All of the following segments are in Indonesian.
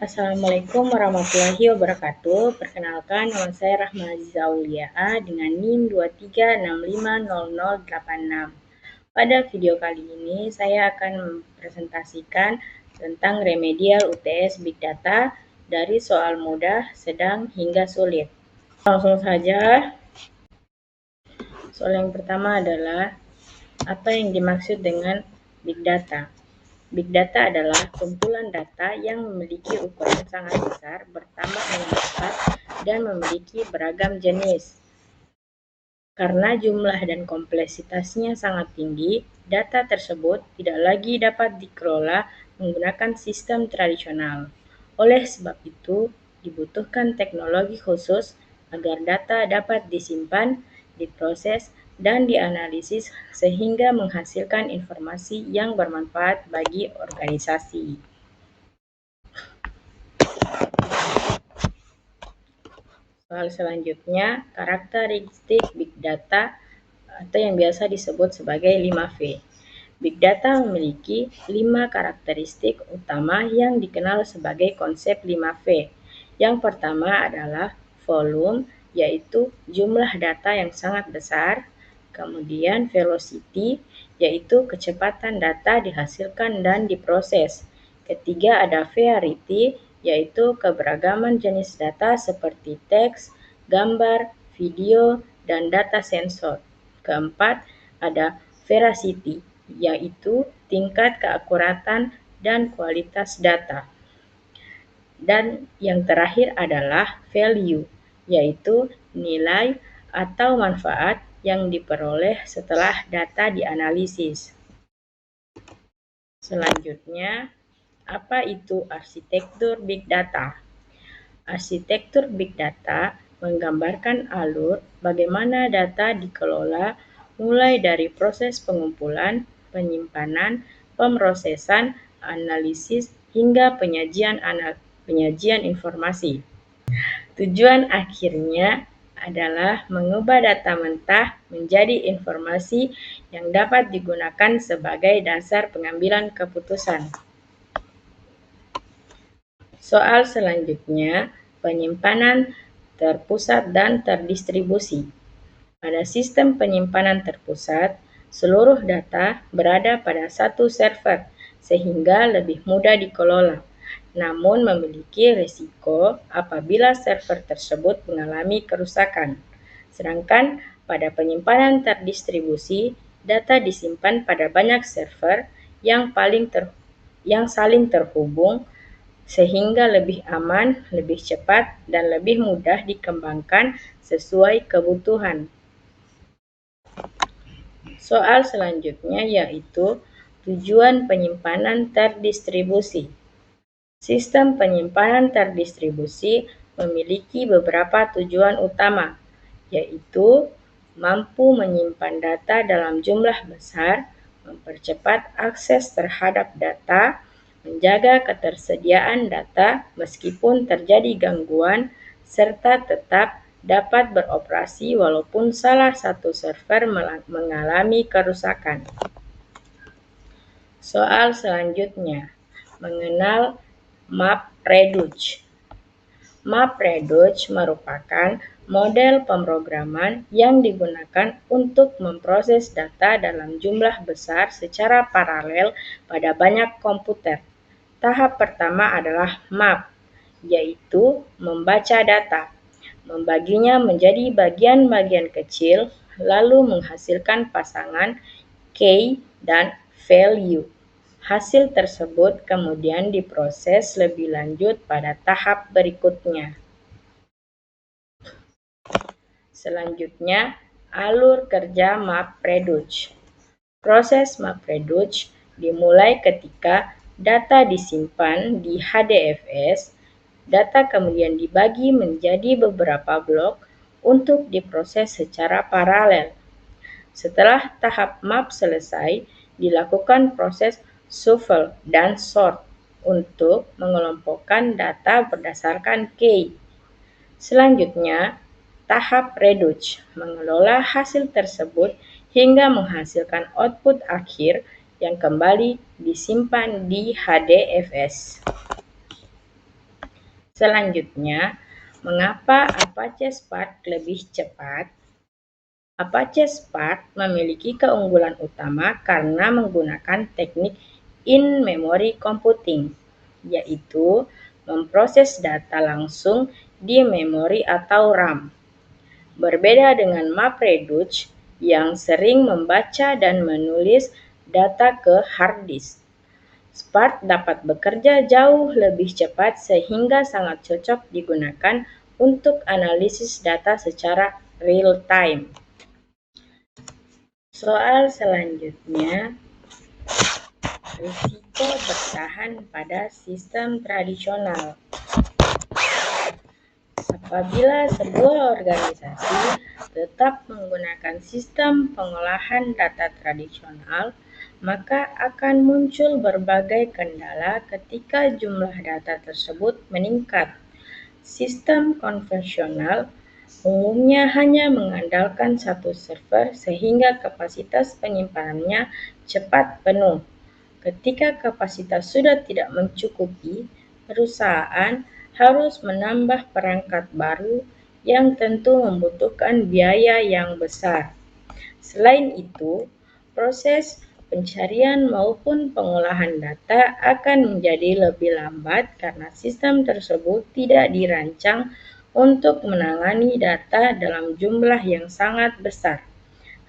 Assalamualaikum warahmatullahi wabarakatuh. Perkenalkan, nama saya Rahma Aziza Aulia dengan NIM 23650086. Pada video kali ini, saya akan mempresentasikan tentang remedial UTS Big Data dari soal mudah, sedang, hingga sulit. Langsung saja. Soal yang pertama adalah, apa yang dimaksud dengan Big Data? Big Data adalah kumpulan data yang memiliki ukuran sangat besar, bertambah dengan cepat, dan memiliki beragam jenis. Karena jumlah dan kompleksitasnya sangat tinggi, data tersebut tidak lagi dapat dikelola menggunakan sistem tradisional. Oleh sebab itu, dibutuhkan teknologi khusus agar data dapat disimpan, diproses, dan dianalisis sehingga menghasilkan informasi yang bermanfaat bagi organisasi. Soal selanjutnya, karakteristik Big Data atau yang biasa disebut sebagai 5V. Big Data memiliki 5 karakteristik utama yang dikenal sebagai konsep 5V. Yang pertama adalah volume, yaitu jumlah data yang sangat besar. Kemudian velocity, yaitu kecepatan data dihasilkan dan diproses. Ketiga ada variety, yaitu keberagaman jenis data seperti teks, gambar, video, dan data sensor. Keempat ada veracity, yaitu tingkat keakuratan dan kualitas data. Dan yang terakhir adalah value, yaitu nilai atau manfaat yang diperoleh setelah data dianalisis. Selanjutnya, apa itu arsitektur Big Data? Arsitektur Big Data menggambarkan alur bagaimana data dikelola mulai dari proses pengumpulan, penyimpanan, pemrosesan, analisis, hingga penyajian informasi. Tujuan akhirnya adalah mengubah data mentah menjadi informasi yang dapat digunakan sebagai dasar pengambilan keputusan. Soal selanjutnya, penyimpanan terpusat dan terdistribusi. Pada sistem penyimpanan terpusat, seluruh data berada pada satu server sehingga lebih mudah dikelola, namun memiliki risiko apabila server tersebut mengalami kerusakan. Sedangkan pada penyimpanan terdistribusi, data disimpan pada banyak server yang saling terhubung sehingga lebih aman, lebih cepat, dan lebih mudah dikembangkan sesuai kebutuhan. Soal selanjutnya yaitu tujuan penyimpanan terdistribusi. Sistem penyimpanan terdistribusi memiliki beberapa tujuan utama, yaitu mampu menyimpan data dalam jumlah besar, mempercepat akses terhadap data, menjaga ketersediaan data meskipun terjadi gangguan, serta tetap dapat beroperasi walaupun salah satu server mengalami kerusakan. Soal selanjutnya, mengenal MapReduce. MapReduce merupakan model pemrograman yang digunakan untuk memproses data dalam jumlah besar secara paralel pada banyak komputer. Tahap pertama adalah map, yaitu membaca data, membaginya menjadi bagian-bagian kecil, lalu menghasilkan pasangan key dan value. Hasil tersebut kemudian diproses lebih lanjut pada tahap berikutnya. Selanjutnya, alur kerja MapReduce. Proses MapReduce dimulai ketika data disimpan di HDFS, data kemudian dibagi menjadi beberapa blok untuk diproses secara paralel. Setelah tahap map selesai, dilakukan proses shuffle dan sort untuk mengelompokkan data berdasarkan key. Selanjutnya, tahap reduce mengelola hasil tersebut hingga menghasilkan output akhir yang kembali disimpan di HDFS. Selanjutnya, mengapa Apache Spark lebih cepat? Apache Spark memiliki keunggulan utama karena menggunakan teknik in-memory computing, yaitu memproses data langsung di memori atau RAM. Berbeda dengan MapReduce yang sering membaca dan menulis data ke hard disk. Spark dapat bekerja jauh lebih cepat sehingga sangat cocok digunakan untuk analisis data secara real-time. Soal selanjutnya, risiko bertahan pada sistem tradisional. Apabila sebuah organisasi tetap menggunakan sistem pengolahan data tradisional, maka akan muncul berbagai kendala ketika jumlah data tersebut meningkat. Sistem konvensional umumnya hanya mengandalkan satu server sehingga kapasitas penyimpanannya cepat penuh. Ketika kapasitas sudah tidak mencukupi, perusahaan harus menambah perangkat baru yang tentu membutuhkan biaya yang besar. Selain itu, proses pencarian maupun pengolahan data akan menjadi lebih lambat karena sistem tersebut tidak dirancang untuk menangani data dalam jumlah yang sangat besar.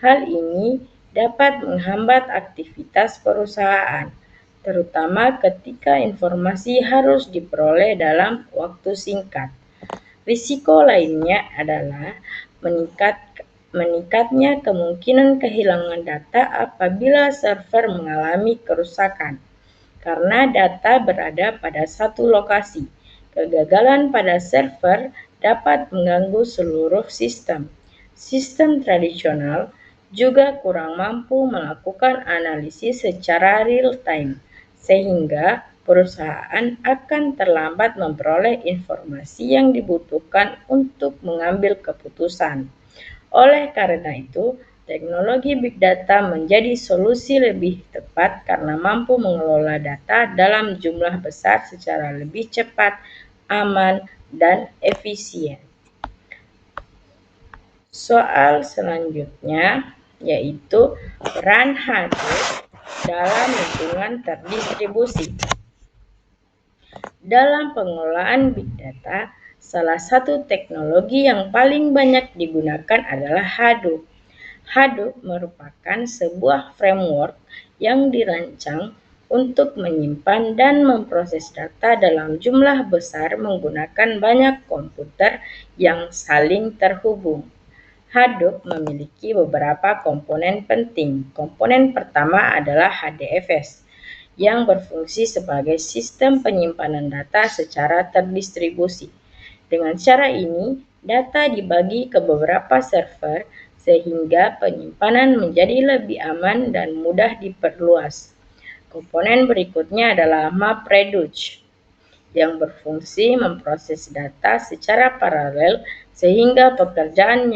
Hal ini dapat menghambat aktivitas perusahaan, terutama ketika informasi harus diperoleh dalam waktu singkat. Risiko lainnya adalah meningkatnya kemungkinan kehilangan data apabila server mengalami kerusakan, karena data berada pada satu lokasi. Kegagalan pada server dapat mengganggu seluruh sistem. Sistem tradisional juga kurang mampu melakukan analisis secara real-time, sehingga perusahaan akan terlambat memperoleh informasi yang dibutuhkan untuk mengambil keputusan. Oleh karena itu, teknologi Big Data menjadi solusi lebih tepat karena mampu mengelola data dalam jumlah besar secara lebih cepat, aman, dan efisien. Soal selanjutnya yaitu peran Hadoop dalam lingkungan terdistribusi. Dalam pengelolaan Big Data, salah satu teknologi yang paling banyak digunakan adalah Hadoop. Hadoop merupakan sebuah framework yang dirancang untuk menyimpan dan memproses data dalam jumlah besar menggunakan banyak komputer yang saling terhubung. Hadoop memiliki beberapa komponen penting. Komponen pertama adalah HDFS, yang berfungsi sebagai sistem penyimpanan data secara terdistribusi. Dengan cara ini, data dibagi ke beberapa server sehingga penyimpanan menjadi lebih aman dan mudah diperluas. Komponen berikutnya adalah MapReduce, yang berfungsi memproses data secara paralel sehingga pekerjaan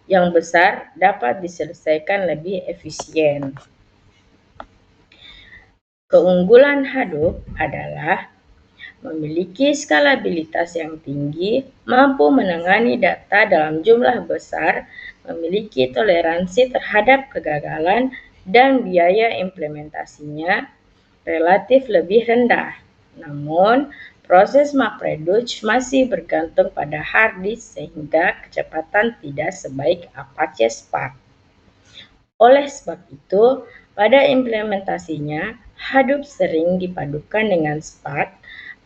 yang besar dapat diselesaikan lebih efisien. Keunggulan Hadoop adalah memiliki skalabilitas yang tinggi, mampu menangani data dalam jumlah besar, memiliki toleransi terhadap kegagalan, dan biaya implementasinya relatif lebih rendah. Namun, proses MapReduce masih bergantung pada hard disk sehingga kecepatan tidak sebaik Apache Spark. Oleh sebab itu, pada implementasinya, Hadoop sering dipadukan dengan Spark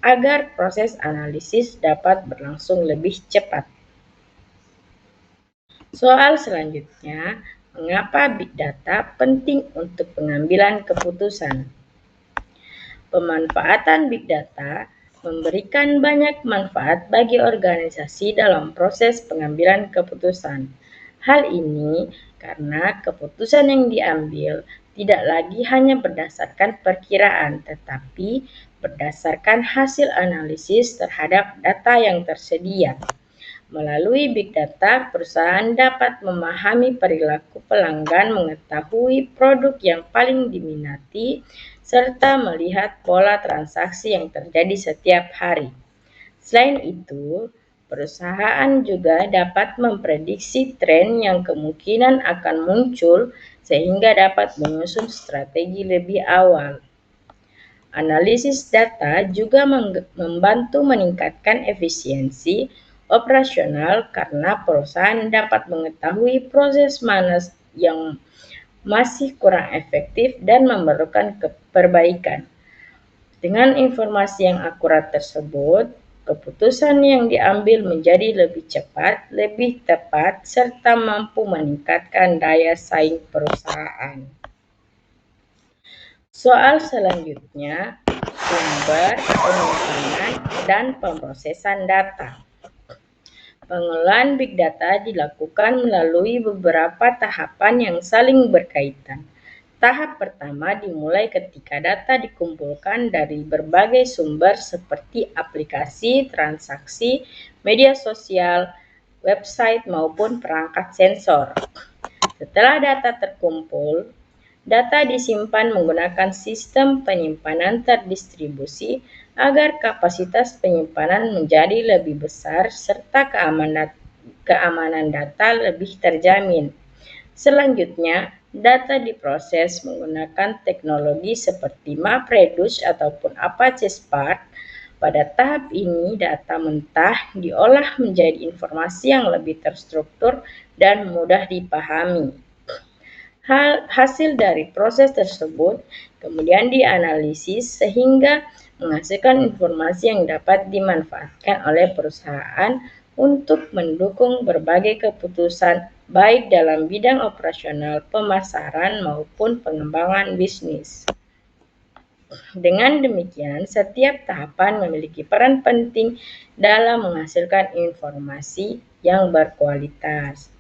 agar proses analisis dapat berlangsung lebih cepat. Soal selanjutnya, mengapa Big Data penting untuk pengambilan keputusan? Pemanfaatan Big Data memberikan banyak manfaat bagi organisasi dalam proses pengambilan keputusan. Hal ini karena keputusan yang diambil tidak lagi hanya berdasarkan perkiraan, tetapi berdasarkan hasil analisis terhadap data yang tersedia. Melalui Big Data, perusahaan dapat memahami perilaku pelanggan, mengetahui produk yang paling diminati, serta melihat pola transaksi yang terjadi setiap hari. Selain itu, perusahaan juga dapat memprediksi tren yang kemungkinan akan muncul sehingga dapat menyusun strategi lebih awal. Analisis data juga membantu meningkatkan efisiensi operasional karena perusahaan dapat mengetahui proses mana yang masih kurang efektif dan memerlukan perbaikan. Dengan informasi yang akurat tersebut, keputusan yang diambil menjadi lebih cepat, lebih tepat, serta mampu meningkatkan daya saing perusahaan. Soal selanjutnya, sumber, penyimpanan, dan pemrosesan data. Pengelolaan Big Data dilakukan melalui beberapa tahapan yang saling berkaitan. Tahap pertama dimulai ketika data dikumpulkan dari berbagai sumber seperti aplikasi, transaksi, media sosial, website, maupun perangkat sensor. Setelah data terkumpul, data disimpan menggunakan sistem penyimpanan terdistribusi agar kapasitas penyimpanan menjadi lebih besar serta keamanan data lebih terjamin. Selanjutnya, data diproses menggunakan teknologi seperti MapReduce ataupun Apache Spark. Pada tahap ini, data mentah diolah menjadi informasi yang lebih terstruktur dan mudah dipahami. Hasil dari proses tersebut kemudian dianalisis sehingga menghasilkan informasi yang dapat dimanfaatkan oleh perusahaan untuk mendukung berbagai keputusan baik dalam bidang operasional, pemasaran, maupun pengembangan bisnis. Dengan demikian, setiap tahapan memiliki peran penting dalam menghasilkan informasi yang berkualitas.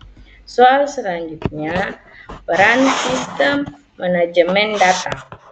Soal selanjutnya, peran sistem manajemen data.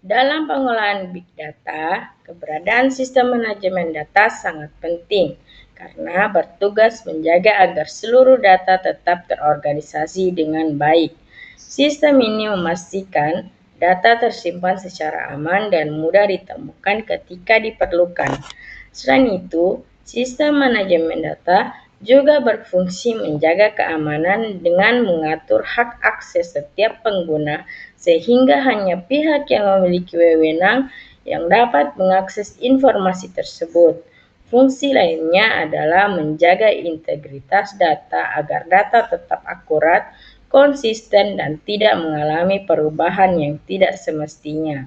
Dalam pengolahan Big Data, keberadaan sistem manajemen data sangat penting karena bertugas menjaga agar seluruh data tetap terorganisasi dengan baik. Sistem ini memastikan data tersimpan secara aman dan mudah ditemukan ketika diperlukan. Selain itu, sistem manajemen data juga berfungsi menjaga keamanan dengan mengatur hak akses setiap pengguna sehingga hanya pihak yang memiliki wewenang yang dapat mengakses informasi tersebut. Fungsi lainnya adalah menjaga integritas data agar data tetap akurat, konsisten, dan tidak mengalami perubahan yang tidak semestinya.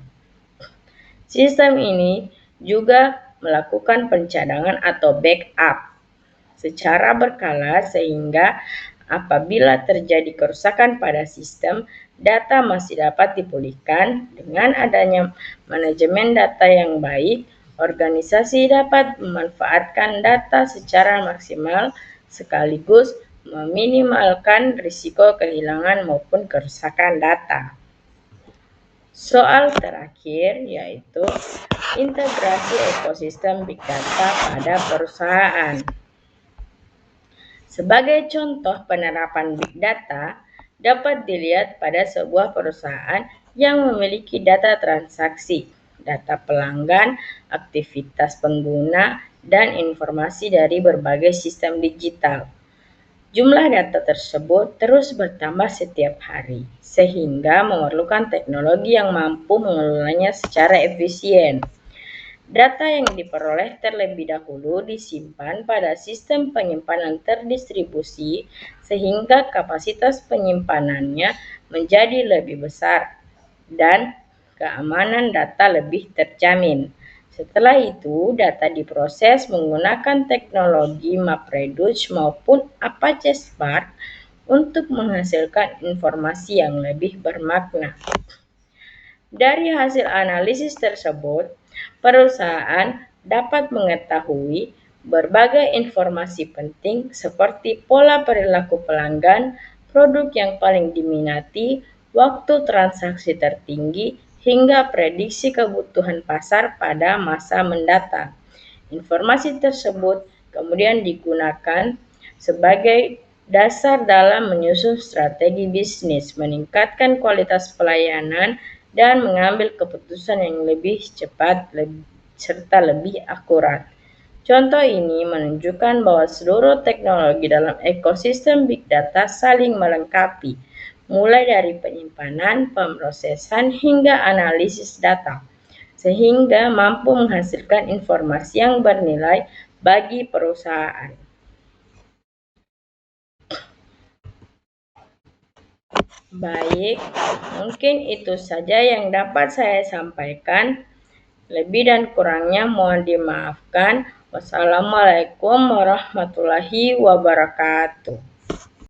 Sistem ini juga melakukan pencadangan atau backup secara berkala sehingga apabila terjadi kerusakan pada sistem, data masih dapat dipulihkan. Dengan adanya manajemen data yang baik, organisasi dapat memanfaatkan data secara maksimal sekaligus meminimalkan risiko kehilangan maupun kerusakan data. Soal terakhir yaitu integrasi ekosistem Big Data pada perusahaan. Sebagai contoh penerapan Big Data dapat dilihat pada sebuah perusahaan yang memiliki data transaksi, data pelanggan, aktivitas pengguna, dan informasi dari berbagai sistem digital. Jumlah data tersebut terus bertambah setiap hari, sehingga memerlukan teknologi yang mampu mengelolanya secara efisien. Data yang diperoleh terlebih dahulu disimpan pada sistem penyimpanan terdistribusi sehingga kapasitas penyimpanannya menjadi lebih besar dan keamanan data lebih terjamin. Setelah itu, data diproses menggunakan teknologi MapReduce maupun Apache Spark untuk menghasilkan informasi yang lebih bermakna. Dari hasil analisis tersebut, perusahaan dapat mengetahui berbagai informasi penting seperti pola perilaku pelanggan, produk yang paling diminati, waktu transaksi tertinggi, hingga prediksi kebutuhan pasar pada masa mendatang. Informasi tersebut kemudian digunakan sebagai dasar dalam menyusun strategi bisnis, meningkatkan kualitas pelayanan, dan mengambil keputusan yang lebih cepat serta lebih akurat. Contoh ini menunjukkan bahwa seluruh teknologi dalam ekosistem Big Data saling melengkapi, mulai dari penyimpanan, pemrosesan, hingga analisis data, sehingga mampu menghasilkan informasi yang bernilai bagi perusahaan. Baik, mungkin itu saja yang dapat saya sampaikan. Lebih dan kurangnya mohon dimaafkan. Wassalamualaikum warahmatullahi wabarakatuh.